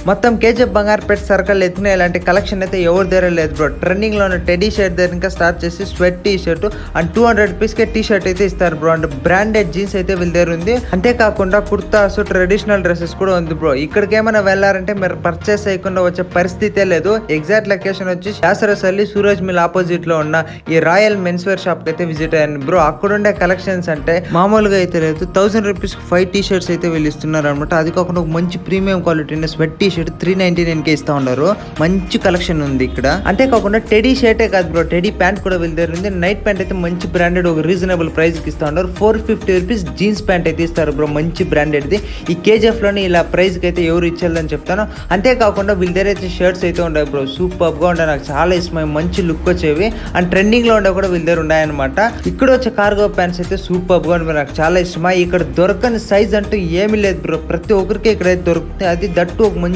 మొత్తం KGF Bangarupet circle ఎత్తున ఇలాంటి కలెక్షన్ అయితే ఎవరి దగ్గర లేదు బ్రో. ట్రెండింగ్ లో ఉన్న టెడీ షర్ట్ దగ్గర ఇంకా స్టార్ట్ చేసి sweat T shirt and 200 rupees K T shirt అయితే ఇస్తారు బ్రో. అండ్ బ్రాండెడ్ జీన్స్ అయితే వీళ్ళ దగ్గర ఉంది. అంతేకాకుండా కుర్తాస్, ట్రెడిషనల్ డ్రెస్సెస్ కూడా ఉంది బ్రో. ఇక్కడికి ఏమైనా వెళ్ళారంటే మీరు పర్చేస్ చేయకుండా వచ్చే పరిస్థితే లేదు. ఎగ్జాక్ట్ లొకేషన్ వచ్చి శాస్త్రసల్లి సూరజ్ మిల్ ఆపోజిట్ లో ఉన్న ఈ రాయల్ మెన్స్ వేర్ షాప్ కి అయితే విజిట్ అయ్యాను బ్రో. అక్కడ ఉండే కలెక్షన్స్ అంటే మామూలుగా అయితే లేదు. 1000 రూపీస్ 5 టీ షర్ట్స్ అయితే వీళ్ళు ఇస్తున్నారు అనమాట. అది కాకుండా ఒక మంచి premium quality sweat T shirt 399 కే ఇస్తా ఉన్నారు. మంచి కలెక్షన్ ఉంది ఇక్కడ. అంతేకాకుండా టెడీ షర్టే కాదు బ్రో, టెడీ ప్యాంట్ కూడా వీళ్ళ దగ్గర ఉంది. నైట్ ప్యాంట్ అయితే మంచి బ్రాండెడ్ ఒక రీజనబుల్ ప్రైస్ కి ఇస్తా ఉన్నారు. 450 రూపీస్ జీన్స్ ప్యాంట్ అయితే ఇస్తారు బ్రో, మంచి బ్రాండెడ్ ది. ఈ కేజీఎఫ్ లోని ఇలా ప్రైస్ కి అయితే ఎవరు ఇచ్చేదని చెప్తాను. అంతేకాకుండా వీళ్ళ దగ్గర అయితే షర్ట్స్ అయితే ఉన్నాయి బ్రో, సూపర్ గా ఉంటాయి, నాకు చాలా ఇష్టం, మంచి లుక్ వచ్చేవి. అండ్ ట్రెండింగ్ లో ఉండే కూడా వీళ్ళ దగ్గర ఉన్నాయన్నమాట. ఇక్కడ వచ్చే కార్గో ప్యాంట్స్ అయితే సూపర్ గా ఉంటాయి, నాకు చాలా ఇష్టమా. ఇక్కడ దొరకని సైజ్ అంటూ ఏమీ లేదు బ్రో, ప్రతి ఒక్కరికి ఇక్కడ అయితే దొరుకుతుంది. అది దట్టు ఒక మంచి